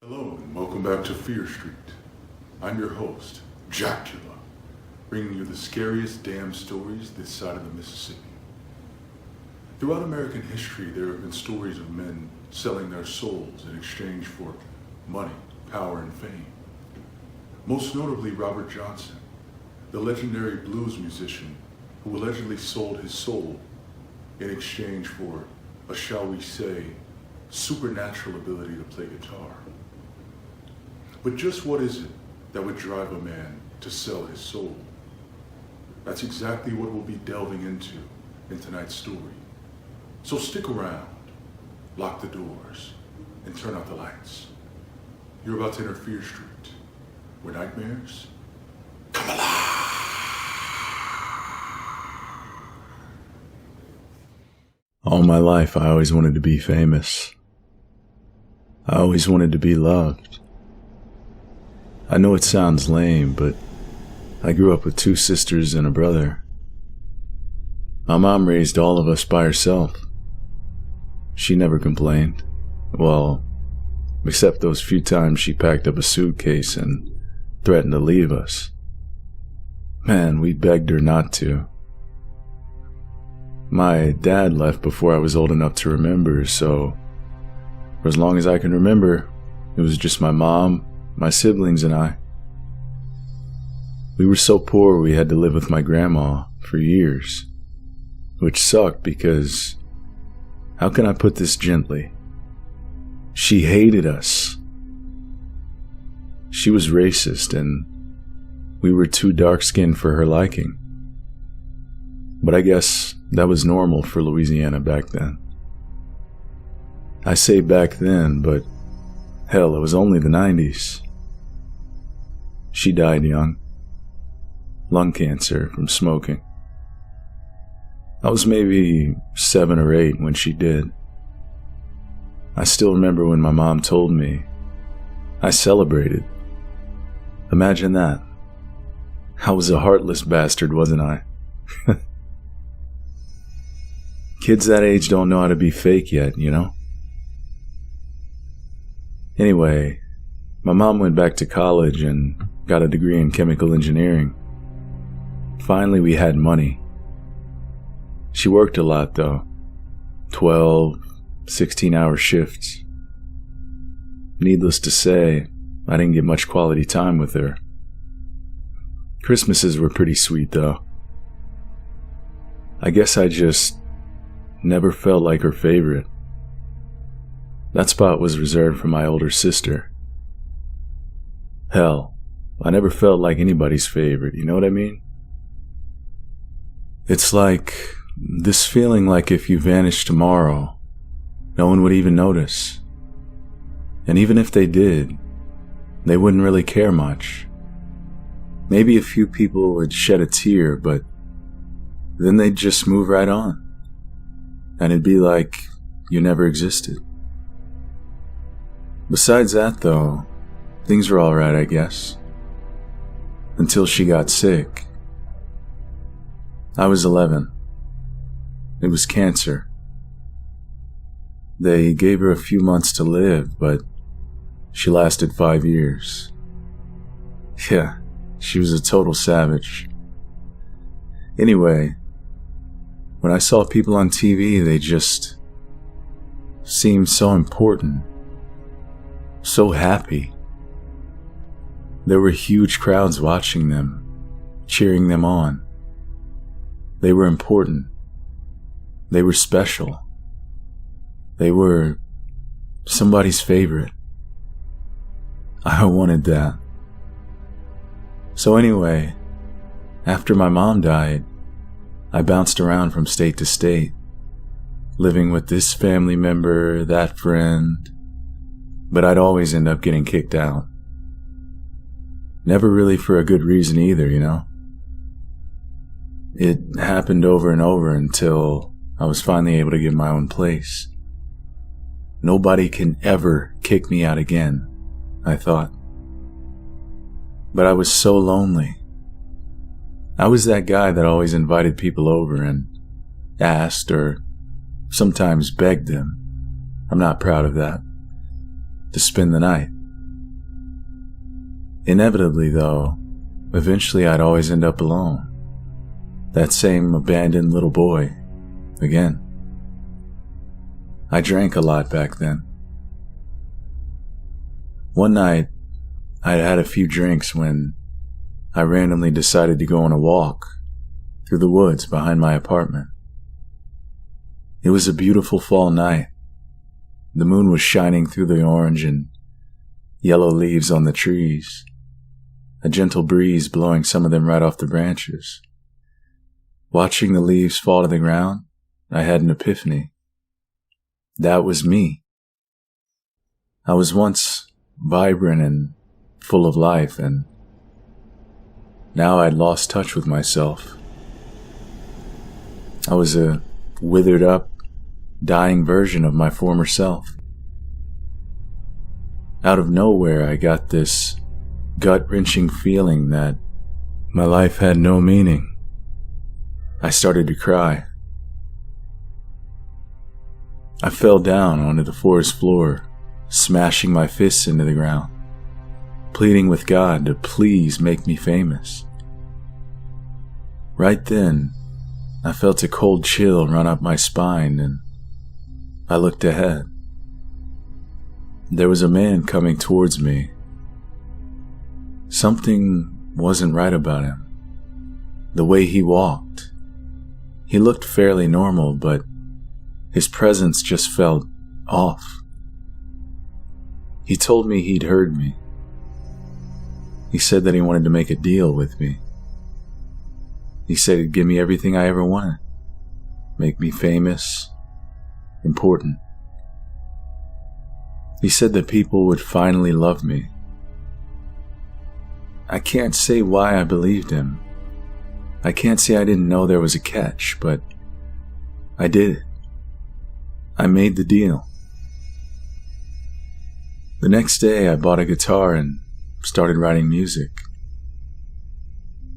Hello and welcome back to Fear Street. I'm your host, Jackula, bringing you the scariest damn stories this side of the Mississippi. Throughout American history, there have been stories of men selling their souls in exchange for money, power, and fame. Most notably, Robert Johnson, the legendary blues musician who allegedly sold his soul in exchange for a, shall we say, supernatural ability to play guitar. But just what is it that would drive a man to sell his soul? That's exactly what we'll be delving into in tonight's story. So stick around, lock the doors, and turn out the lights. You're about to enter Fear Street, where nightmares come alive. All my life, I always wanted to be famous. I always wanted to be loved. I know it sounds lame, but I grew up with 2 sisters and a brother. My mom raised all of us by herself. She never complained. Well, except those few times she packed up a suitcase and threatened to leave us. Man, we begged her not to. My dad left before I was old enough to remember, so for as long as I can remember, it was just my mom, my siblings, and I. We were so poor we had to live with my grandma for years, which sucked because, how can I put this gently? She hated us. She was racist and we were too dark-skinned for her liking. But I guess that was normal for Louisiana back then. I say back then, but hell, it was only the 90s. She died young. Lung cancer from smoking. I was maybe 7 or 8 when she did. I still remember when my mom told me. I celebrated. Imagine that. I was a heartless bastard, wasn't I? Kids that age don't know how to be fake yet, you know? Anyway, my mom went back to college and got a degree in chemical engineering. Finally, we had money. She worked a lot, though. 12, 16-hour shifts. Needless to say, I didn't get much quality time with her. Christmases were pretty sweet, though. I guess I just never felt like her favorite. That spot was reserved for my older sister. Hell, I never felt like anybody's favorite, you know what I mean? It's like this feeling like if you vanished tomorrow, no one would even notice. And even if they did, they wouldn't really care much. Maybe a few people would shed a tear, but then they'd just move right on. And it'd be like you never existed. Besides that, though, things were alright, I guess. Until she got sick. I was 11. It was cancer. They gave her a few months to live, but she lasted 5 years. Yeah, she was a total savage. Anyway, when I saw people on TV, they just seemed so important, so happy. There were huge crowds watching them, cheering them on. They were important. They were special. They were somebody's favorite. I wanted that. So anyway, after my mom died, I bounced around from state to state, living with this family member, that friend, but I'd always end up getting kicked out. Never really for a good reason either, you know? It happened over and over until I was finally able to get my own place. Nobody can ever kick me out again, I thought. But I was so lonely. I was that guy that always invited people over, and asked, or sometimes begged them, I'm not proud of that, to spend the night. Inevitably, though, eventually I'd always end up alone. That same abandoned little boy, again. I drank a lot back then. One night, I'd had a few drinks when I randomly decided to go on a walk through the woods behind my apartment. It was a beautiful fall night. The moon was shining through the orange and yellow leaves on the trees, a gentle breeze blowing some of them right off the branches. Watching the leaves fall to the ground, I had an epiphany. That was me. I was once vibrant and full of life, and now I'd lost touch with myself. I was a withered up, dying version of my former self. Out of nowhere, I got this gut-wrenching feeling that my life had no meaning. I started to cry. I fell down onto the forest floor, smashing my fists into the ground, pleading with God to please make me famous. Right then, I felt a cold chill run up my spine, and I looked ahead. There was a man coming towards me. Something wasn't right about him. The way he walked. He looked fairly normal, but his presence just felt off. He told me he'd heard me. He said that he wanted to make a deal with me. He said he'd give me everything I ever wanted. Make me famous, important. He said that people would finally love me. I can't say why I believed him. I can't say I didn't know there was a catch, but I did it. I made the deal. The next day, I bought a guitar and started writing music.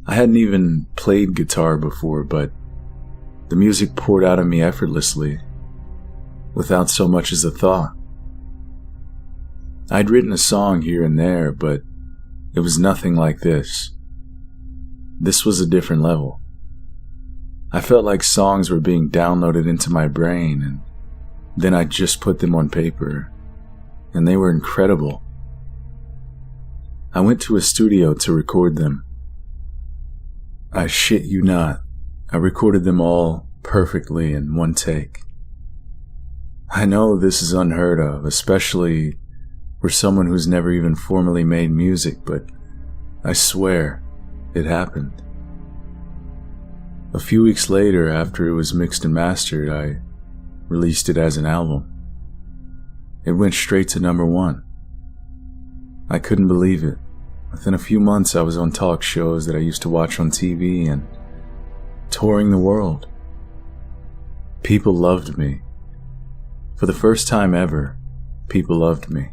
I hadn't even played guitar before, but the music poured out of me effortlessly, without so much as a thought. I'd written a song here and there, but it was nothing like this. This was a different level. I felt like songs were being downloaded into my brain, and then I just put them on paper, and they were incredible. I went to a studio to record them. I shit you not, I recorded them all perfectly in one take. I know this is unheard of, especially for someone who's never even formally made music, but I swear it happened. A few weeks later, after it was mixed and mastered, I released it as an album. It went straight to #1. I couldn't believe it. Within a few months, I was on talk shows that I used to watch on TV and touring the world. People loved me. For the first time ever, people loved me.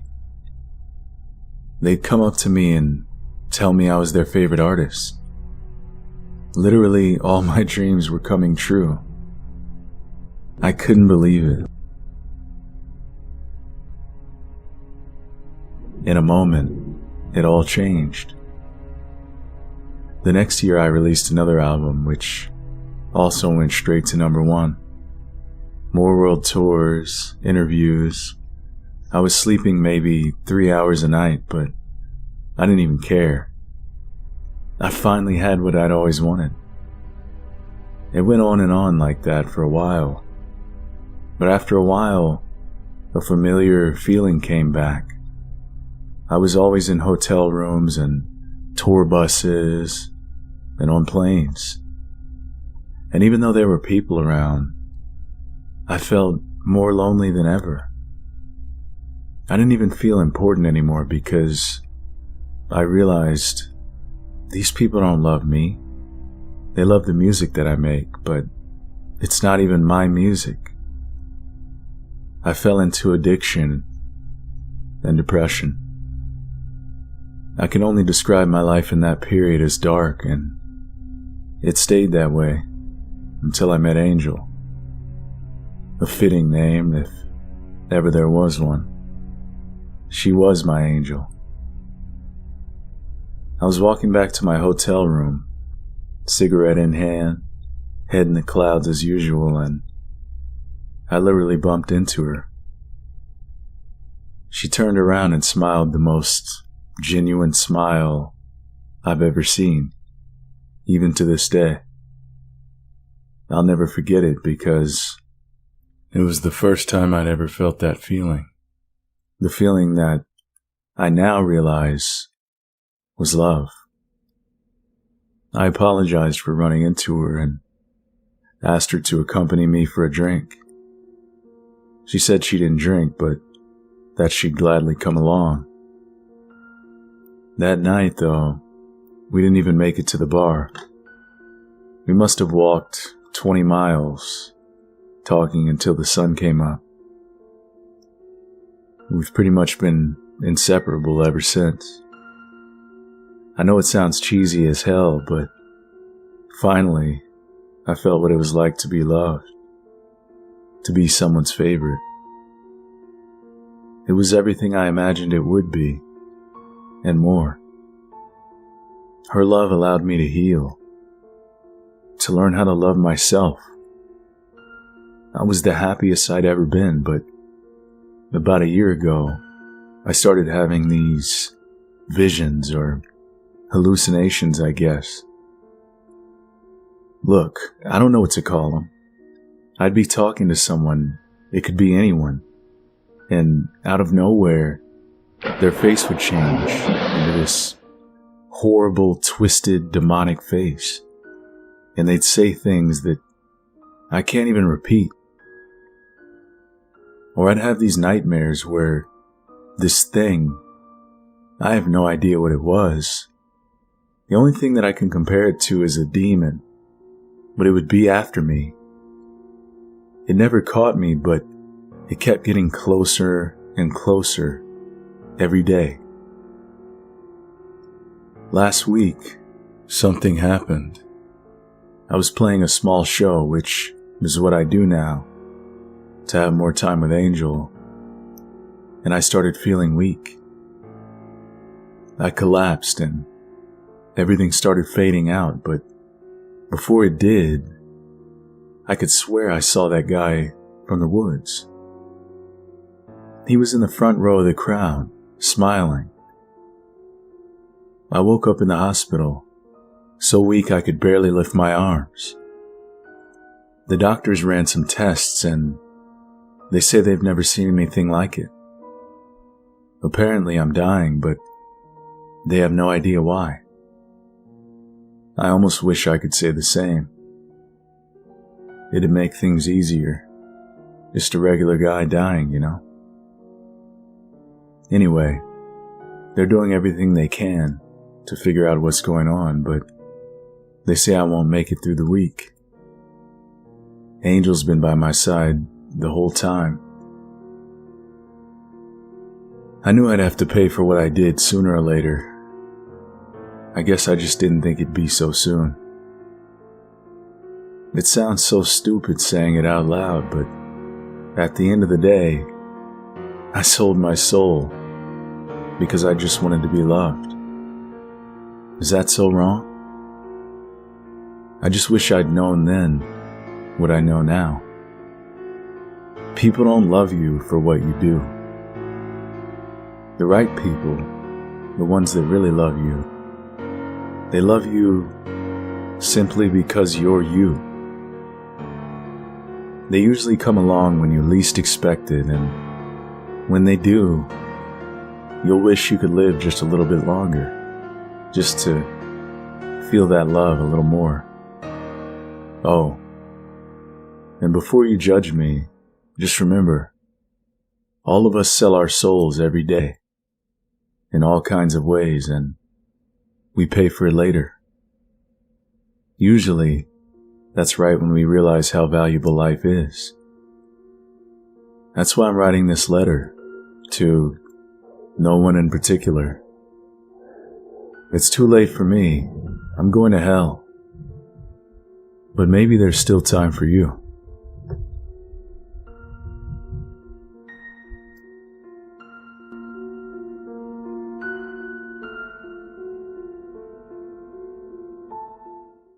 They'd come up to me and tell me I was their favorite artist. Literally, all my dreams were coming true. I couldn't believe it. In a moment, it all changed. The next year I released another album, which also went straight to #1. More world tours, interviews. I was sleeping maybe 3 hours a night, but I didn't even care. I finally had what I'd always wanted. It went on and on like that for a while. But after a while, a familiar feeling came back. I was always in hotel rooms and tour buses and on planes. And even though there were people around, I felt more lonely than ever. I didn't even feel important anymore because I realized these people don't love me. They love the music that I make, but it's not even my music. I fell into addiction and depression. I can only describe my life in that period as dark, and it stayed that way until I met Angel. A fitting name, if ever there was one. She was my angel. I was walking back to my hotel room, cigarette in hand, head in the clouds as usual, and I literally bumped into her. She turned around and smiled the most genuine smile I've ever seen, even to this day. I'll never forget it because it was the first time I'd ever felt that feeling. The feeling that I now realize was love. I apologized for running into her and asked her to accompany me for a drink. She said she didn't drink, but that she'd gladly come along. That night, though, we didn't even make it to the bar. We must have walked 20 miles, talking until the sun came up. We've pretty much been inseparable ever since. I know it sounds cheesy as hell, but finally, I felt what it was like to be loved, to be someone's favorite. It was everything I imagined it would be, and more. Her love allowed me to heal, to learn how to love myself. I was the happiest I'd ever been, but about a year ago, I started having these visions or hallucinations, I guess. Look, I don't know what to call them. I'd be talking to someone, it could be anyone, and out of nowhere, their face would change into this horrible, twisted, demonic face, and they'd say things that I can't even repeat. Or I'd have these nightmares where this thing, I have no idea what it was. The only thing that I can compare it to is a demon, but it would be after me. It never caught me, but it kept getting closer and closer every day. Last week, something happened. I was playing a small show, which is what I do now, to have more time with Angel, and I started feeling weak. I collapsed and everything started fading out, but before it did, I could swear I saw that guy from the woods. He was in the front row of the crowd, smiling. I woke up in the hospital, so weak I could barely lift my arms. The doctors ran some tests and they say they've never seen anything like it. Apparently I'm dying, but they have no idea why. I almost wish I could say the same. It'd make things easier. Just a regular guy dying, you know? Anyway, they're doing everything they can to figure out what's going on, but they say I won't make it through the week. Angel's been by my side the whole time. I knew I'd have to pay for what I did sooner or later. I guess I just didn't think it'd be so soon. It sounds so stupid saying it out loud, but at the end of the day, I sold my soul because I just wanted to be loved. Is that so wrong? I just wish I'd known then what I know now. People don't love you for what you do. The right people, the ones that really love you, they love you simply because you're you. They usually come along when you least expect it, and when they do, you'll wish you could live just a little bit longer, just to feel that love a little more. Oh, and before you judge me, just remember, all of us sell our souls every day, in all kinds of ways, and we pay for it later. Usually, that's right when we realize how valuable life is. That's why I'm writing this letter to no one in particular. It's too late for me. I'm going to hell. But maybe there's still time for you.